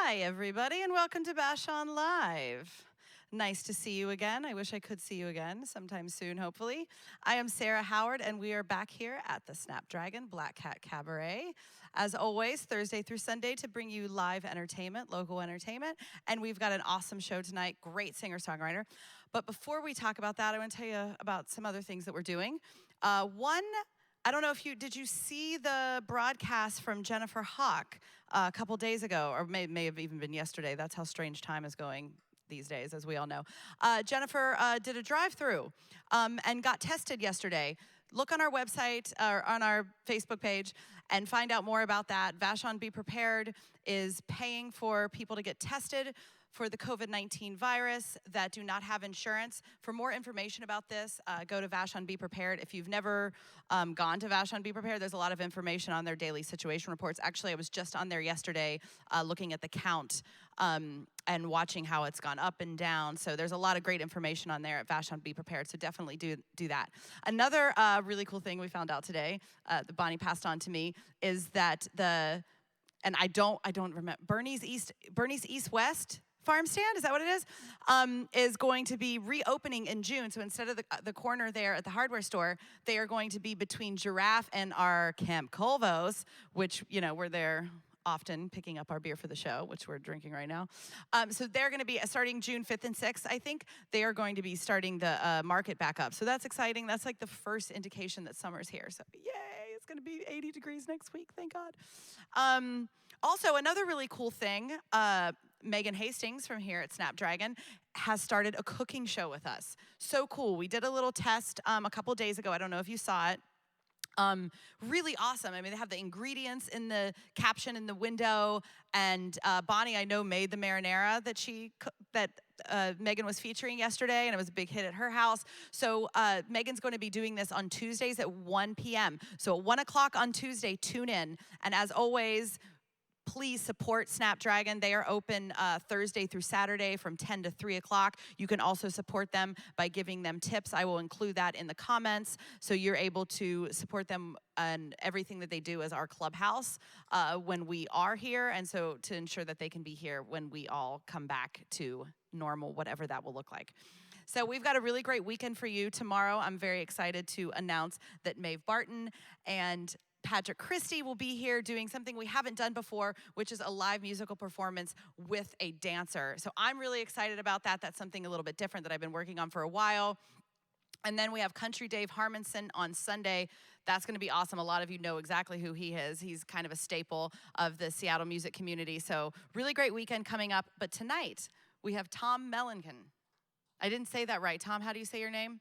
Hi, everybody, and welcome to Bash On Live. Nice to see you again. I wish I could see you again sometime soon, hopefully. I am Sarah Howard, and we are back here at the Snapdragon Black Cat Cabaret. As always, Thursday through Sunday to bring you live entertainment, local entertainment. And we've got an awesome show tonight, great singer-songwriter. But before we talk about that, I want to tell you about some other things that we're doing. I don't know if did you see the broadcast from Jennifer Hawk a couple days ago, or may have even been yesterday. That's how strange time is going these days, as we all know. Jennifer did a drive-through and got tested yesterday. Look on our website or on our Facebook page and find out more about that. Vashon Be Prepared is paying for people to get tested for the COVID-19 virus that do not have insurance. For more information about this, go to Vashon Be Prepared. If you've never gone to Vashon Be Prepared, there's a lot of information on their daily situation reports. Actually, I was just on there yesterday looking at the count and watching how it's gone up and down. So there's a lot of great information on there at Vashon Be Prepared, so definitely do that. Another really cool thing we found out today, that Bonnie passed on to me, is that and I don't remember, Bernie's East West farm stand, is that what it is going to be reopening in June. So instead of the corner there at the hardware store, they are going to be between Giraffe and our Camp Colvos, which, you know, we're there often picking up our beer for the show, which we're drinking right now. So they're going to be starting June 5th and 6th, I think. They are going to be starting the market back up. So that's exciting. That's like the first indication that summer's here. So yay, it's going to be 80 degrees next week, thank God. Also, another really cool thing, Megan Hastings from here at Snapdragon has started a cooking show with us. So cool. We did a little test a couple days ago. I don't know if you saw it. Really awesome. I mean, they have the ingredients in the caption in the window, and Bonnie, I know, made the marinara that Megan was featuring yesterday, and it was a big hit at her house. So Megan's going to be doing this on Tuesdays at 1 p.m. So at 1 o'clock on Tuesday, tune in. And as always, please support Snapdragon. They are open Thursday through Saturday from 10 to 3 o'clock. You can also support them by giving them tips. I will include that in the comments, so you're able to support them and everything that they do as our clubhouse when we are here, and so to ensure that they can be here when we all come back to normal, whatever that will look like. So we've got a really great weekend for you tomorrow. I'm very excited to announce that Maeve Barton and Patrick Christie will be here doing something we haven't done before, which is a live musical performance with a dancer. So I'm really excited about that. That's something a little bit different that I've been working on for a while. And then we have Country Dave Harmonson on Sunday. That's going to be awesome. A lot of you know exactly who he is. He's kind of a staple of the Seattle music community. So really great weekend coming up. But tonight we have Tom Melancon. I didn't say that right. Tom, how do you say your name?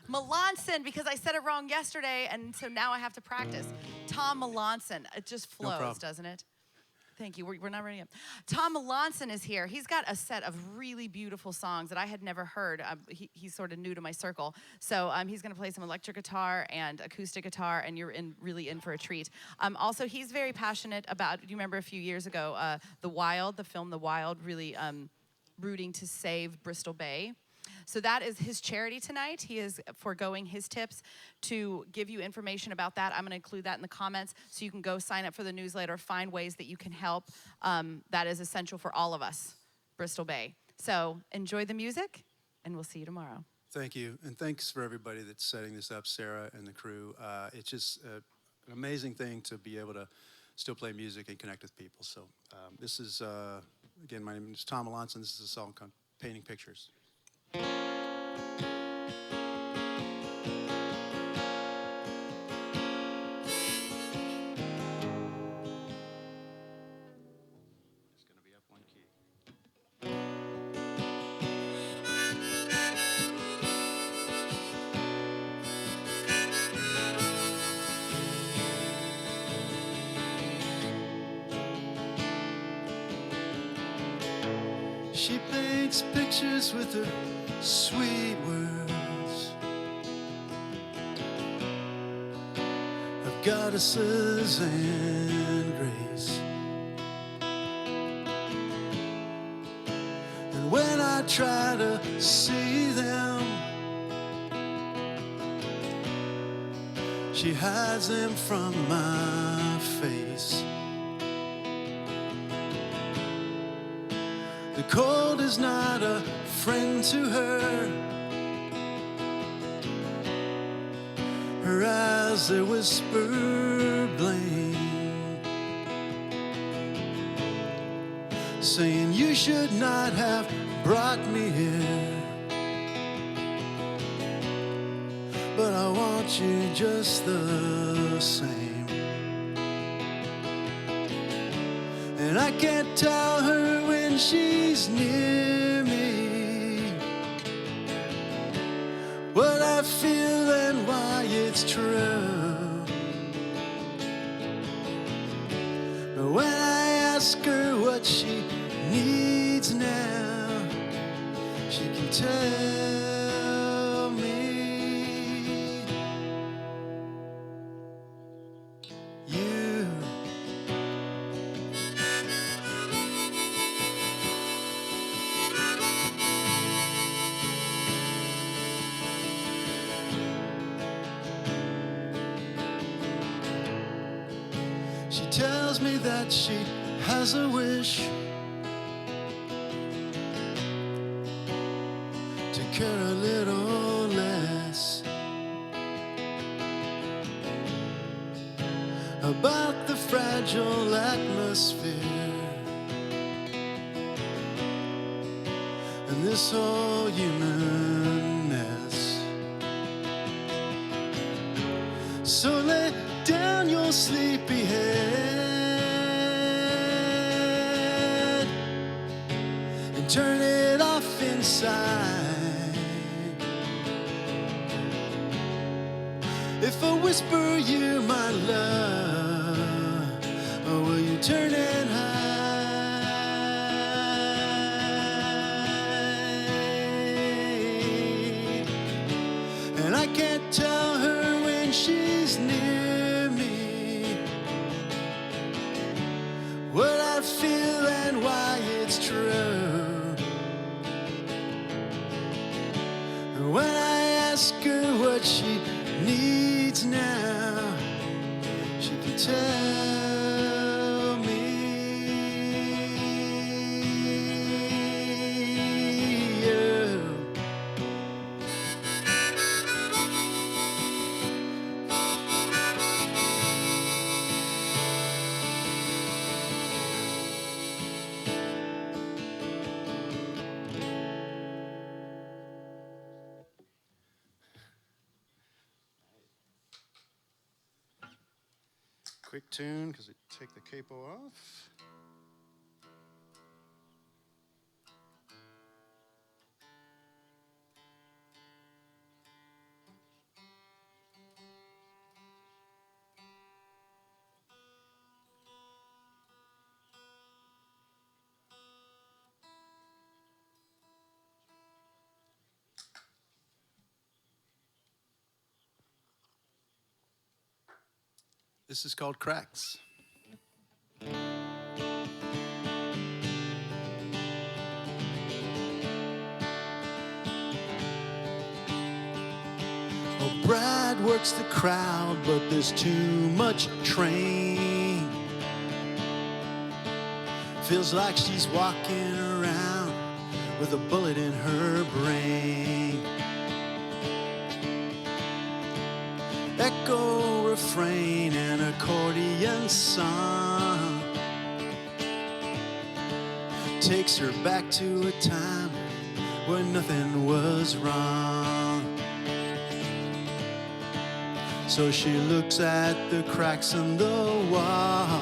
Melancon, because I said it wrong yesterday, and so now I have to practice. Tom Melancon. It just flows, doesn't it? Thank you. We're not ready yet. Tom Melancon is here. He's got a set of really beautiful songs that I had never heard. He's sort of new to my circle. So he's going to play some electric guitar and acoustic guitar, and you're really in for a treat. Also, he's very passionate about, do you remember a few years ago, the film The Wild, really rooting to save Bristol Bay. So that is his charity tonight. He is foregoing his tips to give you information about that. I'm going to include that in the comments so you can go sign up for the newsletter, find ways that you can help. That is essential for all of us, Bristol Bay. So enjoy the music, and we'll see you tomorrow. Thank you, and thanks for everybody that's setting this up, Sarah and the crew. It's just an amazing thing to be able to still play music and connect with people. So this is, again, my name is Tom Melancon. This is a song called Painting Pictures. She paints pictures with her sweet words of goddesses and grace. And when I try to see them, she hides them from my face. The cold is not a friend to her. Her eyes, they whisper blame, saying you should not have brought me here. But I want you just the same. And I can't tell her when she's near me what I feel and why it's true. But when I ask her what she needs now, she can tell me. You. She tells me that she has a wish to care a little less about the fragile atmosphere and this whole human mess. So lay down your sleepy head and turn it off inside. If I whisper you my love, or will you turn and hide? And I can't tell her when she's near me what I feel and why it's true. And when I ask her what she needs now, she can tell me. Yeah. Quick tune, because it take the capo off. This is called Cracks. Oh, Brad works the crowd, but there's too much train. Feels like she's walking around with a bullet in her brain. Echo, refrain, and accordion song takes her back to a time where nothing was wrong. So she looks at the cracks in the wall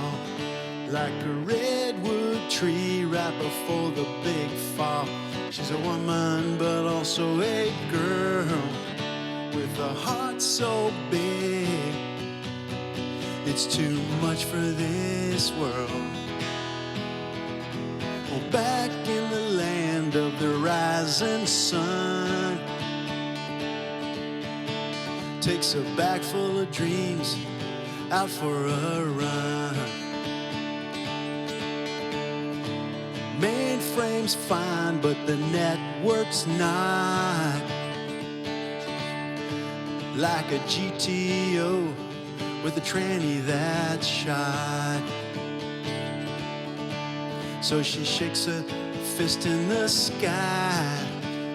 like a redwood tree right before the big fall. She's a woman but also a girl with a heart so big it's too much for this world. Oh, back in the land of the rising sun, takes a bag full of dreams out for a run. Mainframe's fine, but the network's not. Like a GTO with a tranny that's shot. So she shakes her fist in the sky,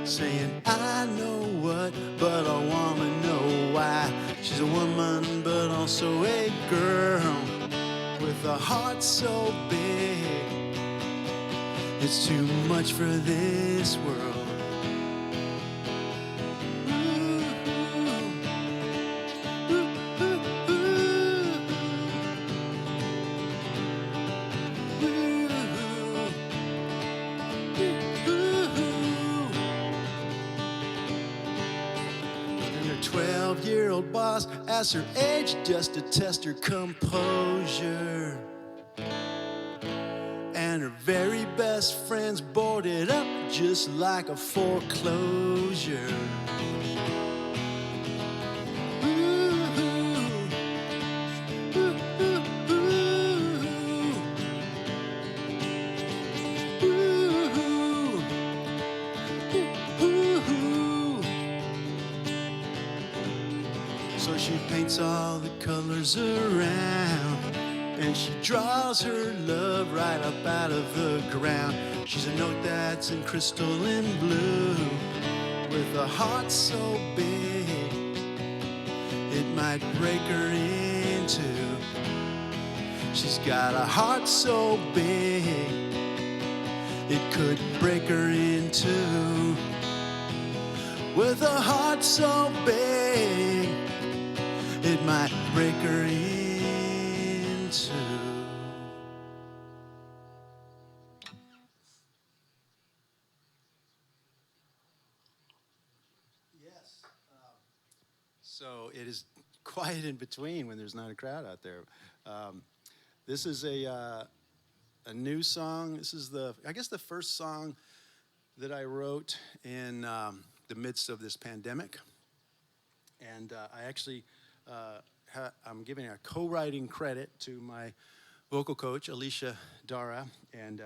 saying, I know what, but I wanna know why. She's a woman, but also a girl, with a heart so big, it's too much for this world. And her 12-year-old boss asked her age just to test her composure. And her very best friends boarded up just like a foreclosure. So she paints all the colors around, and she draws her love right up out of the ground. She's a note that's in crystal and blue, with a heart so big, it might break her in two. She's got a heart so big, it could break her in two. With a heart so big, it might break her in two. Yes. So it is quiet in between when there's not a crowd out there. This is a new song. This is I guess the first song that I wrote in the midst of this pandemic. And I actually, I'm giving a co-writing credit to my vocal coach, Alicia Dara. And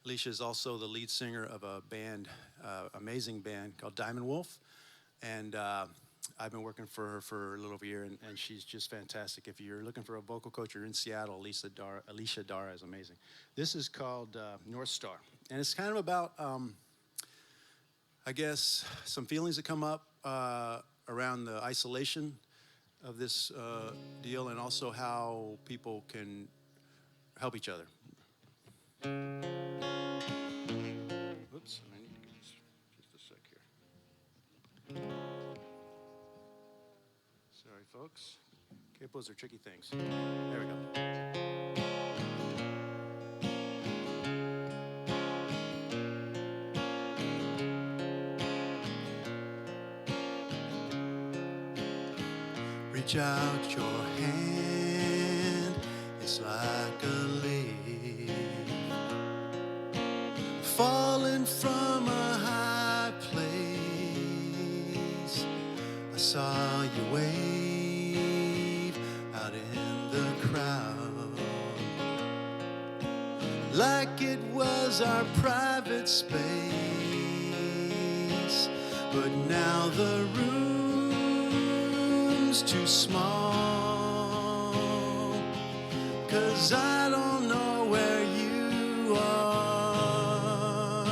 Alicia is also the lead singer of a band, amazing band called Diamond Wolf. And I've been working for her for a little over a year, and she's just fantastic. If you're looking for a vocal coach, you're in Seattle, Alicia Dara is amazing. This is called North Star. And it's kind of about, I guess, some feelings that come up around the isolation of this deal, and also how people can help each other. Oops, I need to get this just a sec here. Sorry, folks. Capos are tricky things. There we go. Reach out your hand, it's like a leaf falling from a high place. I saw you wave out in the crowd, like it was our private space, but now the room's too small, 'cause I don't know where you are.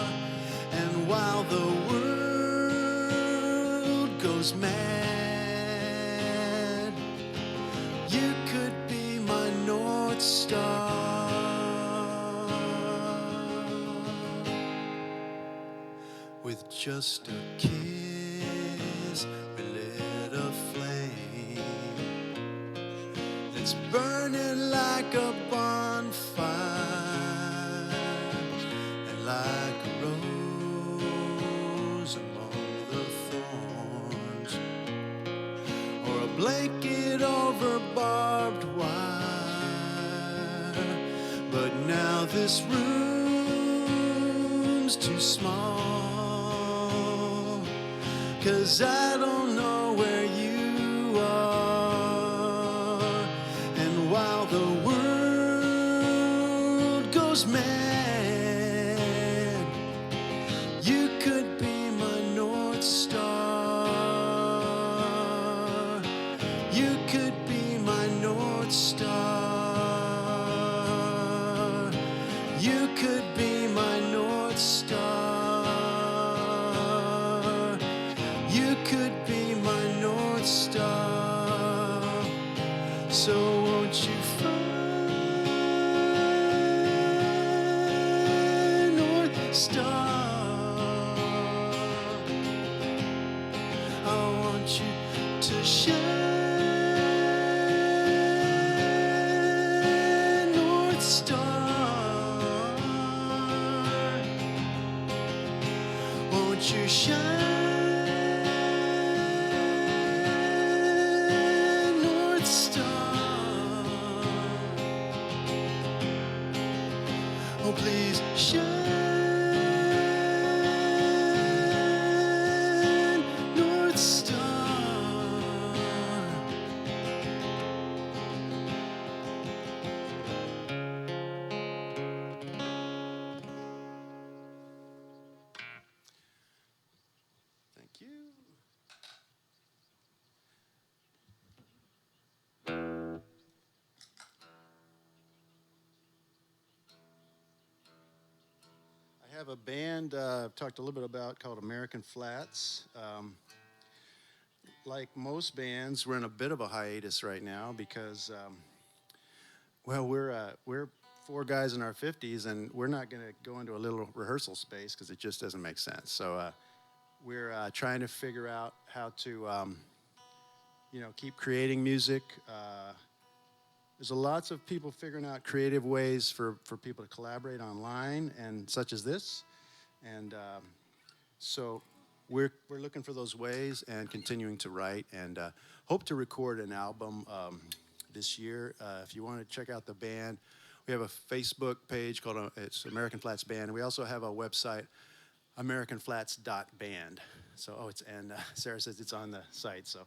And while the world goes mad, you could be my North Star. With just a kiss, we lit a flame that's burning like a bonfire, and like a rose among the thorns, or a blanket over barbed wire. But now this room's too small, 'cause I don't know where you are. And while the world goes mad, you could be my North Star. You could be my North Star. You could be my North Star. star. I want you to shine, North Star. Won't you shine, North Star? Oh, please shine, North Star. Thank you. I have a band I've talked a little bit about called American Flats. Like most bands, we're in a bit of a hiatus right now because, well, we're four guys in our 50s, and we're not going to go into a little rehearsal space because it just doesn't make sense. So we're trying to figure out how to, keep creating music. There's lots of people figuring out creative ways for people to collaborate online, and such as this. And so we're looking for those ways and continuing to write, and hope to record an album this year. If you want to check out the band, we have a Facebook page called it's American Flats Band. We also have a website, AmericanFlats.band. So Sarah says it's on the site. So,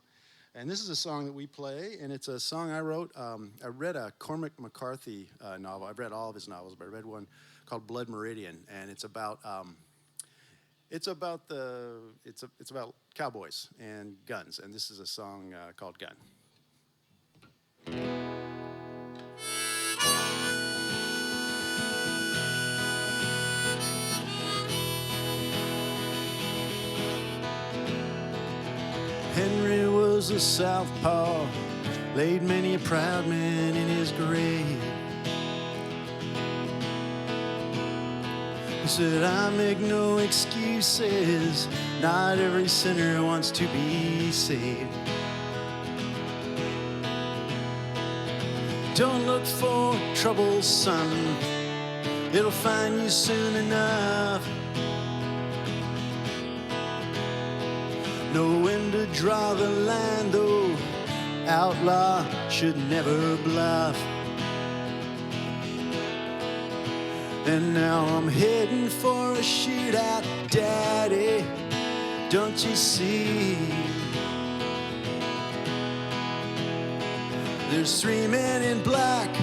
and this is a song that we play, and it's a song I wrote. I read a Cormac McCarthy novel. I've read all of his novels, but I read one called Blood Meridian, and it's about cowboys and guns, and this is a song called Gun. Henry was a southpaw, laid many a proud man in his grave. He said, I make no excuses, not every sinner wants to be saved. Don't look for trouble, son, it'll find you soon enough. Know when to draw the line, though, outlaw should never bluff. And now I'm heading for a shootout, Daddy, don't you see? There's three men in black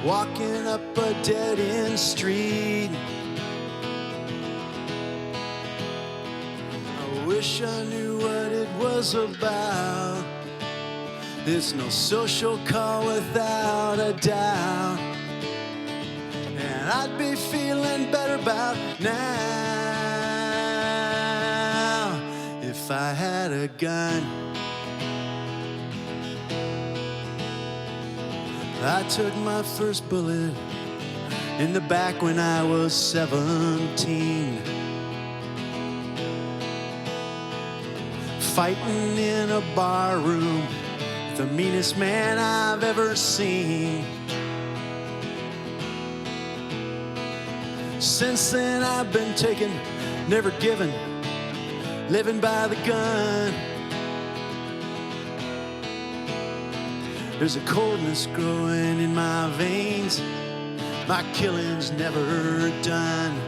walking up a dead-end street. I wish I knew what it was about. It's no social call without a doubt. And I'd be feeling better about now if I had a gun. I took my first bullet in the back when I was 17. Fighting in a bar room, the meanest man I've ever seen. Since then I've been taking, never given, living by the gun. There's a coldness growing in my veins, my killing's never done.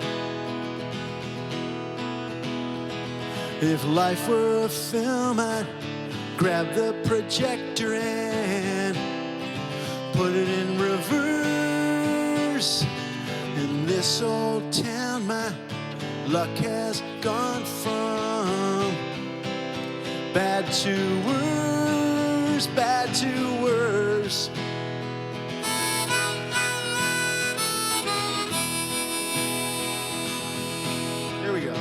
If life were a film, I'd grab the projector and put it in reverse. In this old town, my luck has gone from bad to worse, bad to worse. Here we go.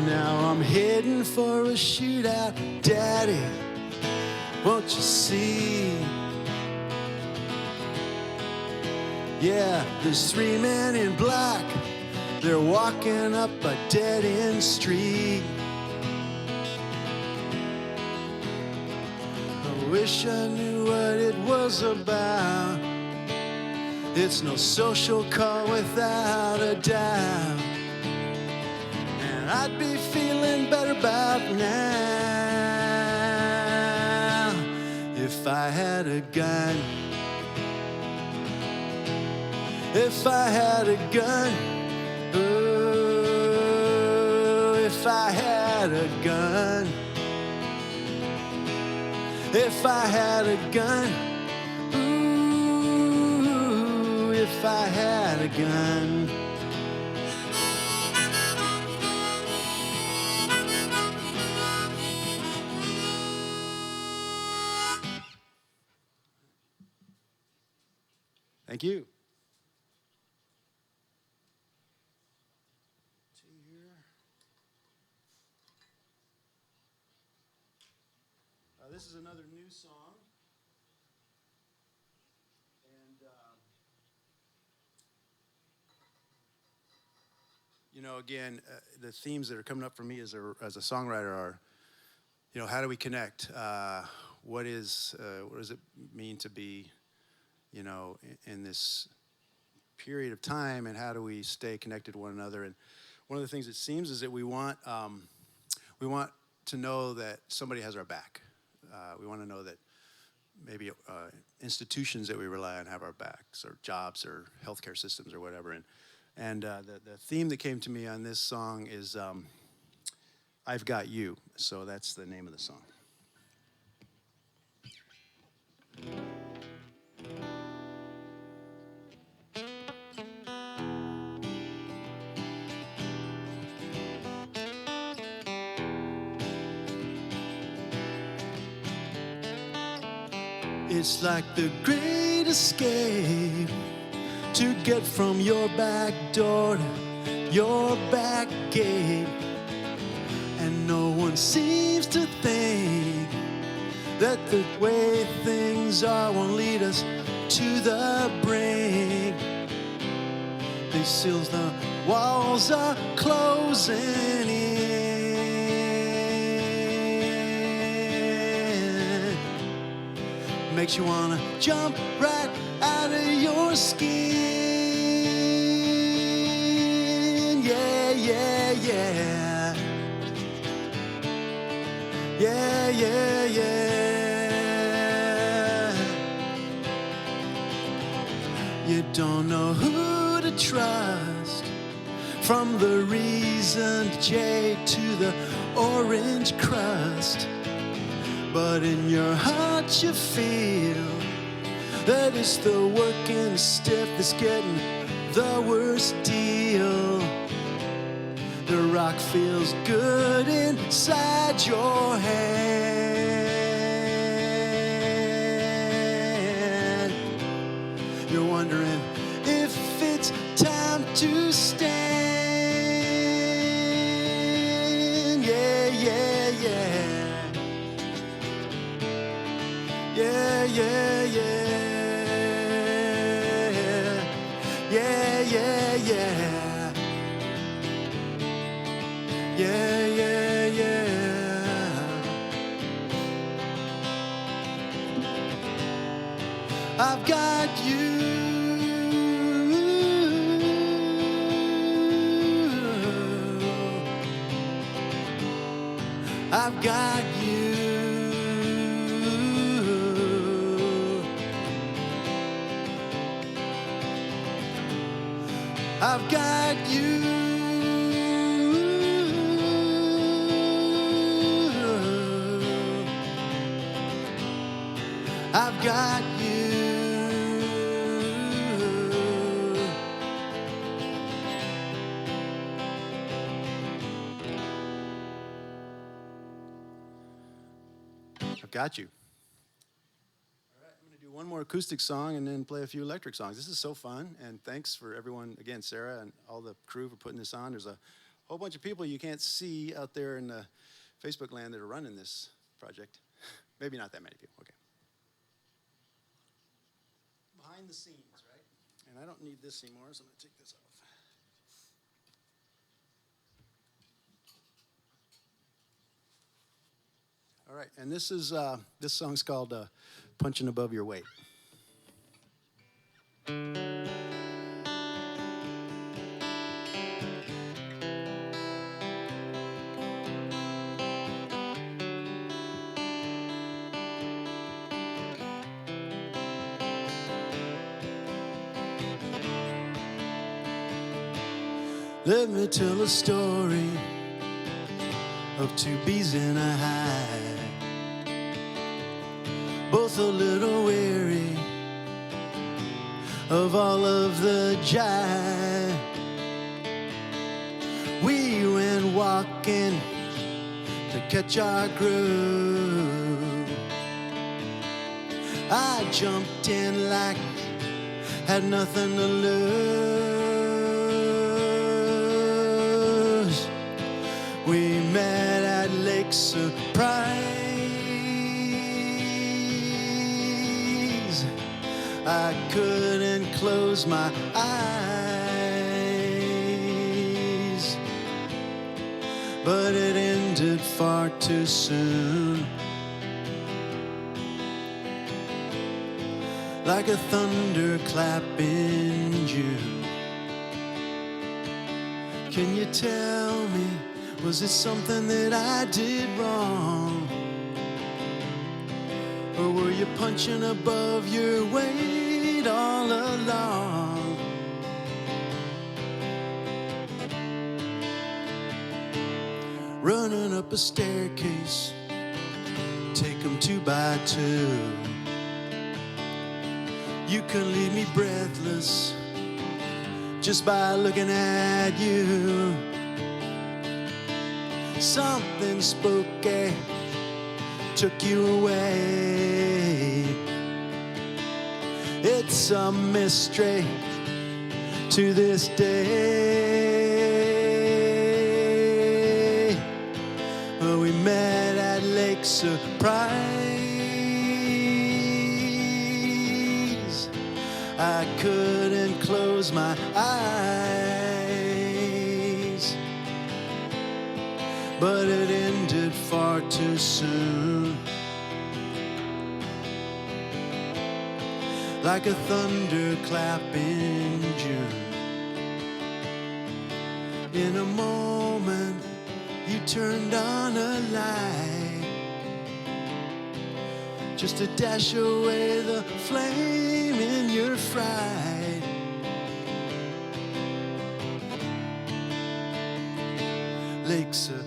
Now I'm heading for a shootout, Daddy, won't you see? Yeah, there's 3 men in black, they're walking up a dead-end street. I wish I knew what it was about. It's no social call without a doubt. And I'd be feeling better about now if I had a gun. If I had a gun. Oh, if I had a gun. If I had a gun. Ooh, if I had a gun. Thank you. This is another new song. And, you know, again, the themes that are coming up for me as a songwriter are, you know, how do we connect? What does it mean to be, you know, in this period of time, and how do we stay connected to one another? And one of the things it seems is that we want to know that somebody has our back. We want to know that maybe institutions that we rely on have our backs, or jobs, or healthcare systems, or whatever. And the theme that came to me on this song is I've Got You. So that's the name of the song. It's like the great escape to get from your back door to your back gate. And no one seems to think that the way things are won't lead us to the brink. They seals, the walls are closing in. Makes you wanna jump right out of your skin. Yeah, yeah, yeah. Yeah, yeah, yeah. You don't know who to trust, from the reasoned J to the orange crust. But in your heart you feel that it's the working stiff that's getting the worst deal. The rock feels good inside your hand. You're wondering if it's time to stand. Yeah, yeah, yeah. Yeah, yeah, yeah. Yeah, yeah, yeah. Yeah, yeah, yeah. I've got you. I've got you. I've got you. I've got you. I've got you. All right, I'm going to do one more acoustic song and then play a few electric songs. This is so fun, and thanks for everyone, again, Sarah and all the crew for putting this on. There's a whole bunch of people you can't see out there in the Facebook land that are running this project. Maybe not that many people, okay. Behind the scenes, right? And I don't need this anymore, so I'm gonna take this off. All right, and this song's called Punching Above Your Weight. Let me tell a story of two bees in a hive, both a little weary of all of the jive. We went walking to catch our groove. I jumped in like had nothing to lose. We met at Lake Surprise. I couldn't close my eyes, but it ended far too soon. Like a thunderclap in June. Can you tell me, was it something that I did wrong? Or were you punching above your weight all along? Running up a staircase, take 'em 2 by 2. You can leave me breathless just by looking at you. Something spooky took you away. It's a mystery to this day. Well, we met at Lake Surprise. I couldn't close my eyes, but it ended far too soon. Like a thunderclap in June. In a moment, you turned on a light, just to dash away the flame in your fright. Lake Surprise.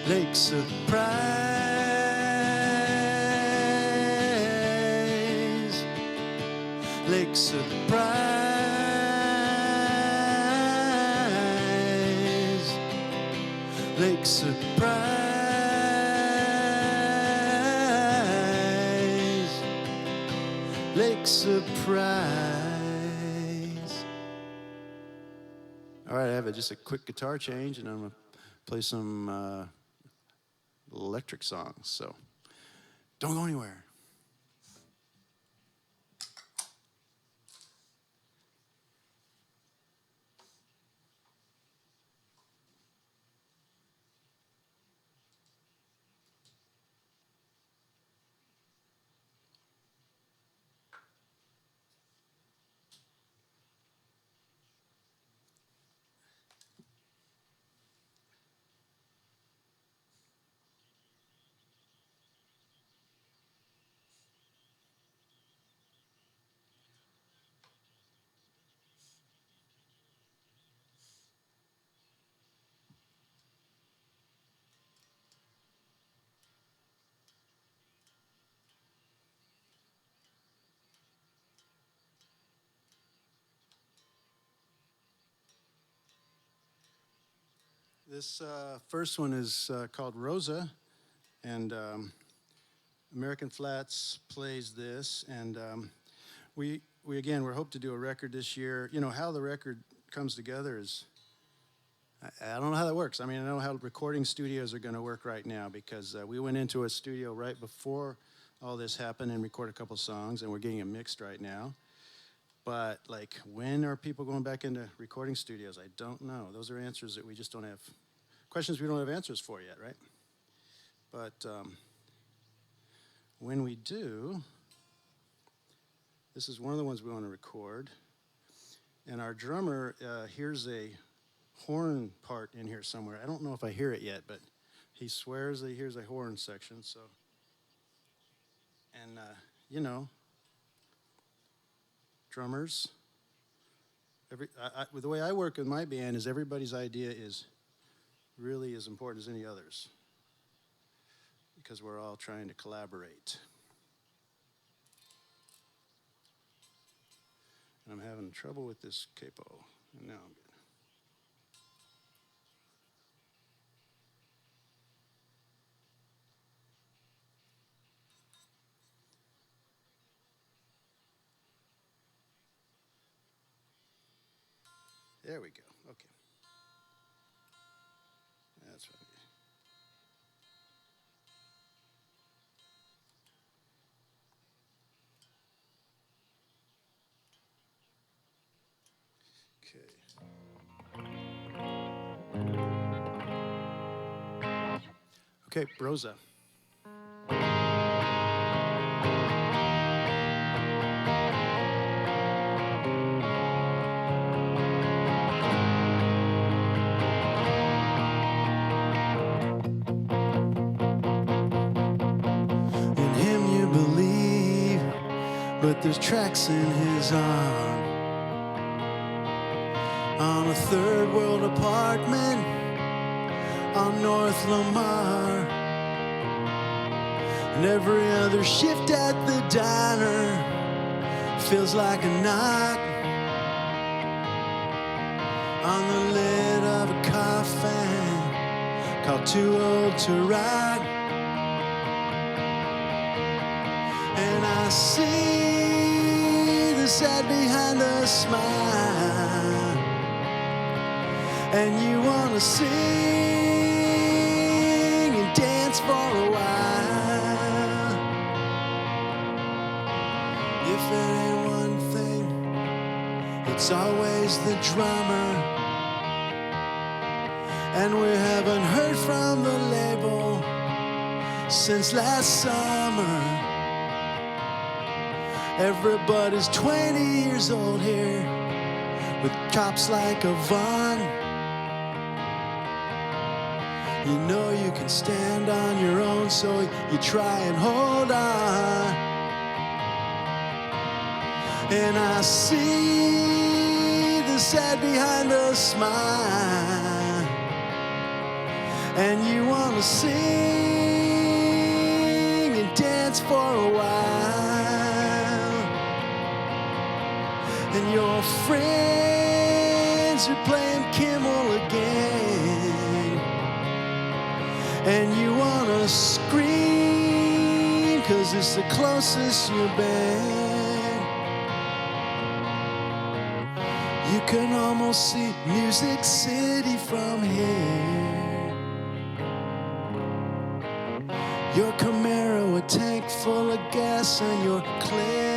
Lake Surprise. Lake Surprise. Lake Surprise. Lake Surprise. All right, I have just a quick guitar change, and I'm gonna play some electric songs. So don't go anywhere. This first one is called Rosa, and American Flats plays this, and we we're hope to do a record this year. You know, how the record comes together is, I don't know how that works. I mean, I know how recording studios are going to work right now because we went into a studio right before all this happened and recorded a couple songs, and we're getting it mixed right now. But, like, when are people going back into recording studios? I don't know. Those are answers that we just don't have, questions we don't have answers for yet, right? But when we do, this is one of the ones we want to record. And our drummer hears a horn part in here somewhere. I don't know if I hear it yet, but he swears that he hears a horn section. So, and you know, drummers. The way I work with my band is everybody's idea is really as important as any others because we're all trying to collaborate. And I'm having trouble with this capo. And now I'm good. There we go. Okay. That's what okay. Okay, Rosa. In him you believe, but there's tracks in his arm. On a third world apartment on North Lamar. And every other shift at the diner feels like a knot on the lid of a coffin called Too Old to Rot. And I see the sad behind the smile, and you wanna sing and dance for a while. If it ain't one thing, it's always the drummer. And we haven't heard from the label since last summer. Everybody's 20 years old here with chops like a Vaughn. You know you can stand on your own, so you try and hold on. And I see the sad behind the smile, and you wanna sing and dance for a while. And your friends are playing Kimmel again, and you wanna scream 'cause it's the closest you've been. You can almost see Music City from here. Your Camaro, a tank full of gas, and you're clear.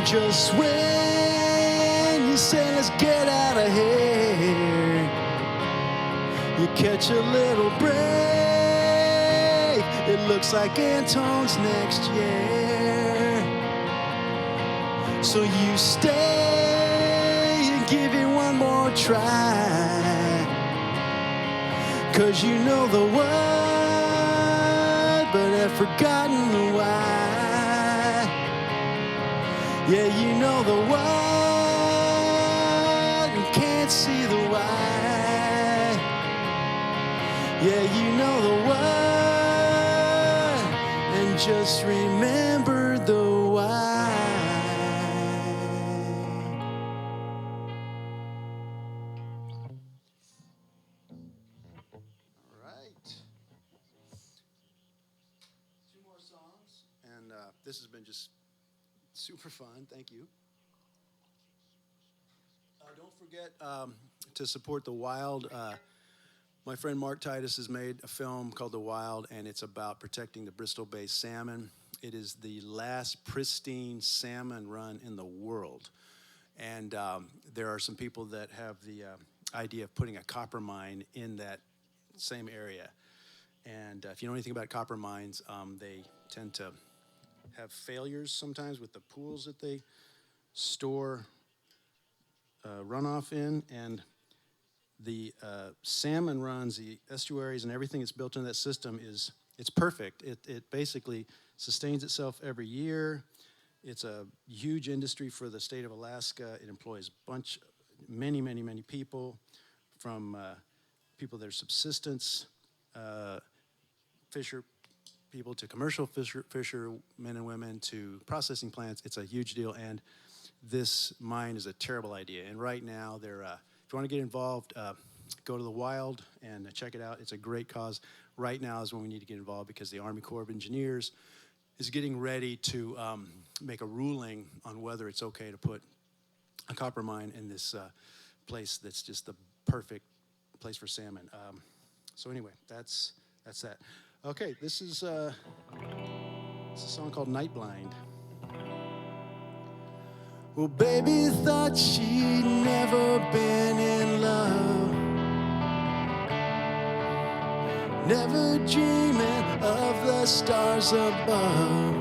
Just when you say let's get out of here, you catch a little break. It looks like Antone's next year. So you stay and give it one more try, 'cause you know the world but have forgotten why. Yeah, you know the what and can't see the why. Yeah, you know the what and just remember the why. All right. 2 more songs, and this has been just super fun. Thank you. Don't forget to support The Wild. My friend Mark Titus has made a film called The Wild, and it's about protecting the Bristol Bay salmon. It is the last pristine salmon run in the world. And there are some people that have the idea of putting a copper mine in that same area. And if you know anything about copper mines, they tend to have failures sometimes with the pools that they store runoff in. And the salmon runs, the estuaries and everything that's built into that system it's perfect. It basically sustains itself every year. It's a huge industry for the state of Alaska. It employs many people, from people that are subsistence fisher people to commercial fishermen and women to processing plants. It's a huge deal, and this mine is a terrible idea. And right now, if you want to get involved, go to The Wild and check it out. It's a great cause. Right now is when we need to get involved, because the Army Corps of Engineers is getting ready to make a ruling on whether it's okay to put a copper mine in this place that's just the perfect place for salmon. So anyway, that's that. Okay, this is a song called Night Blind. Well, baby thought she'd never been in love, never dreaming of the stars above.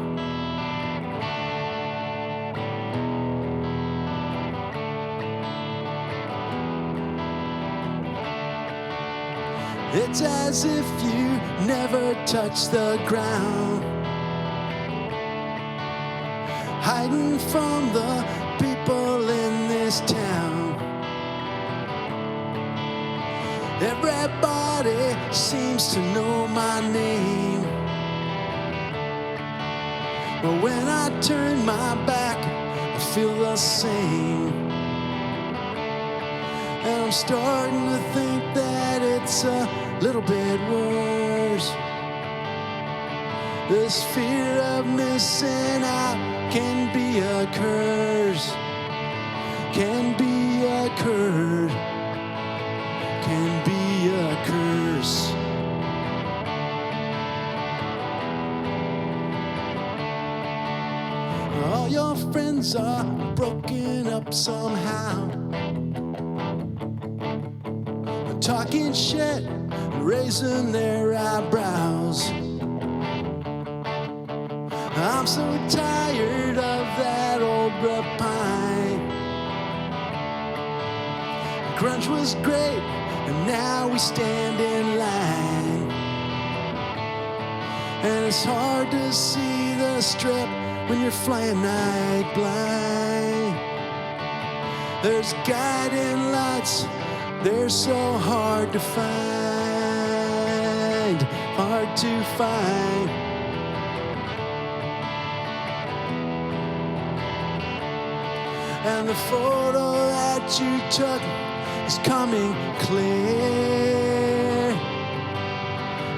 It's as if you never touched the ground, hiding from the people in this town. Everybody seems to know my name, but when I turn my back, I feel the same. And I'm starting to think that it's a little bit worse. This fear of missing out can be a curse, can be a curse, can be a curse. All your friends are broken up somehow, talking shit, raising their eyebrows. I'm so tired of that old repine. Grunge was great, and now we stand in line. And it's hard to see the strip when you're flying night blind. There's guiding lights, they're so hard to find, hard to find. And the photo that you took is coming clear.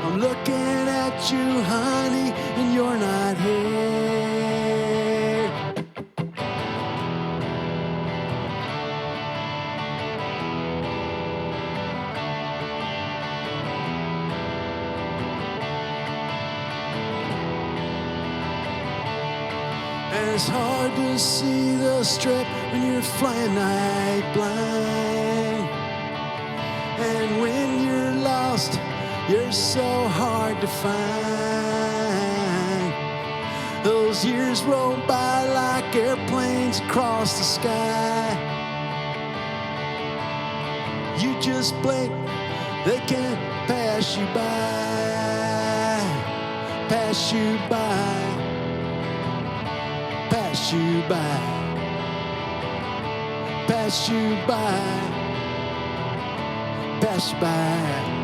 I'm looking at you, honey, and you're not here. And it's hard to see the strip when you're flying night blind. And when you're lost, you're so hard to find. Those years roll by like airplanes across the sky. You just blink, they can't pass you by. pass you by, pass you by, pass you by, pass you by.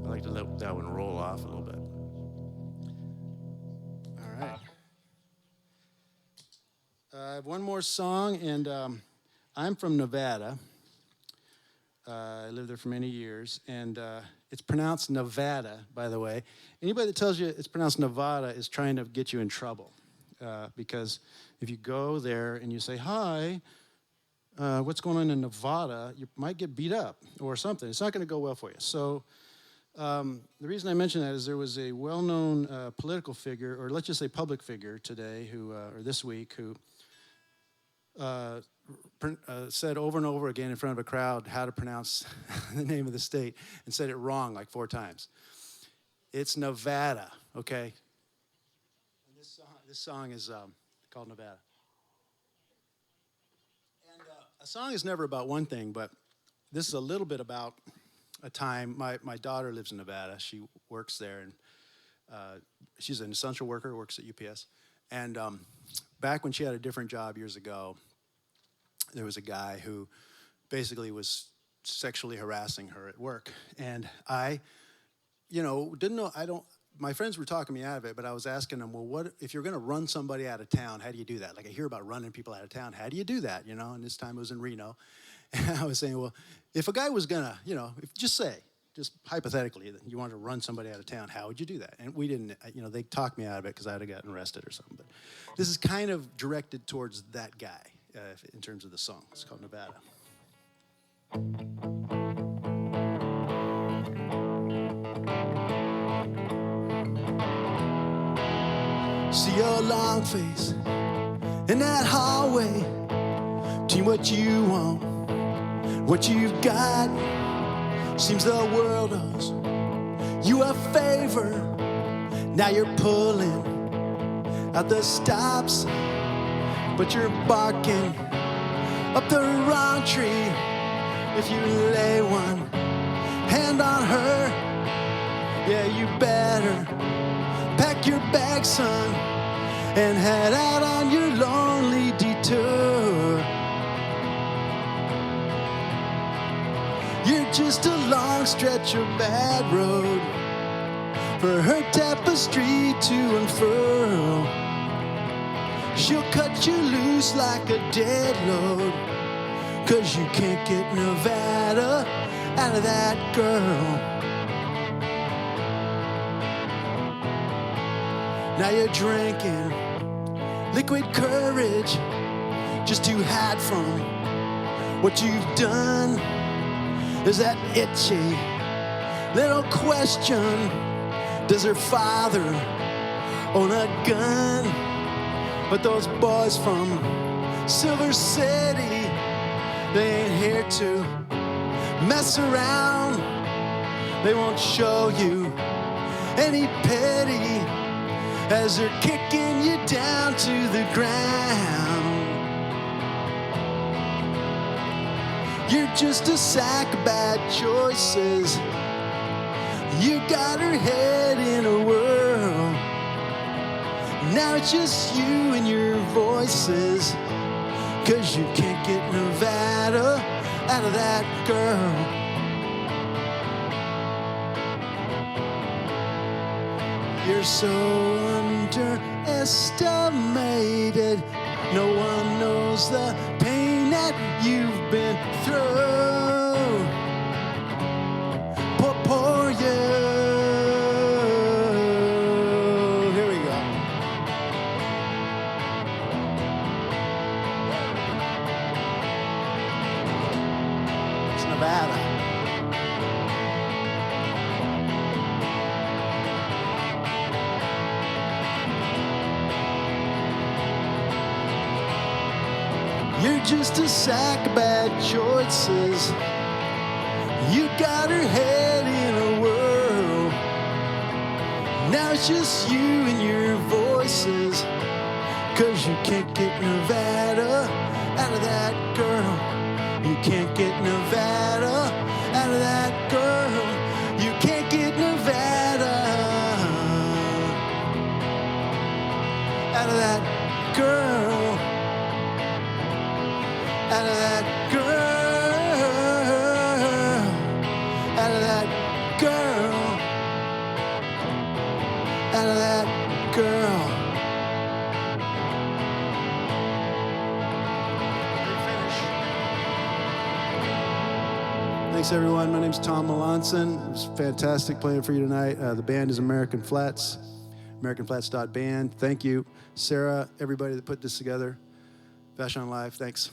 I like to let that one roll off a little bit. All right. I have one more song, and I'm from Nevada. I lived there for many years, and it's pronounced Nevada, by the way. Anybody that tells you it's pronounced Nevada is trying to get you in trouble, because if you go there and you say, hi, what's going on in Nevada, you might get beat up or something. It's not going to go well for you. So the reason I mention that is there was a well-known political figure, or let's just say public figure today, who, or this week, who said over and over again in front of a crowd how to pronounce the name of the state, and said it wrong like 4 times. It's Nevada, okay? And this song is called Nevada. And a song is never about one thing, but this is a little bit about a time. My daughter lives in Nevada. She works there, and she's an essential worker, works at UPS. And back when she had a different job years ago, there was a guy who basically was sexually harassing her at work. And I, didn't know, my friends were talking me out of it, but I was asking them, well, what, if you're gonna run somebody out of town, how do you do that? Like, I hear about running people out of town, how do you do that, And this time it was in Reno. And I was saying, well, if a guy was gonna, just hypothetically, that you wanted to run somebody out of town, how would you do that? And we didn't, they talked me out of it because I'd have gotten arrested or something. But this is kind of directed towards that guy in terms of the song. It's called Nevada. See your long face in that hallway, between what you want, what you've got. Seems the world owes you a favor. Now you're pulling out the stops, but you're barking up the wrong tree. If you lay one hand on her, yeah, you better pack your bag, son, and head out on your lonely detour. You're just a long stretch of bad road for her tapestry to unfurl. She'll cut you loose like a dead load, 'cause you can't get Nevada out of that girl. Now you're drinking liquid courage just to hide from what you've done. There's that itchy little question, does her father own a gun? But those boys from Silver City, they ain't here to mess around. They won't show you any pity as they're kicking you down to the ground. You're just a sack of bad choices. You got her head in a whirl. Now it's just you and your voices, 'cause you can't get Nevada out of that girl. You're so underestimated. No one knows the pain that you've been through. Poor you. Here we go. It's Nevada. You're just a sack of bad choices. You got her head in a whirl. Now it's just you and your voices. 'Cause you can't get Nevada out of that girl. You can't get Nevada out of that girl. You can't get Nevada out of that girl. Out of that girl. Out of that girl. Out of that girl. Thanks, everyone. My name's Tom Melancon. It was fantastic playing for you tonight. The band is American Flats, AmericanFlats.band. Thank you, Sarah, everybody that put this together. Vashon Live, thanks.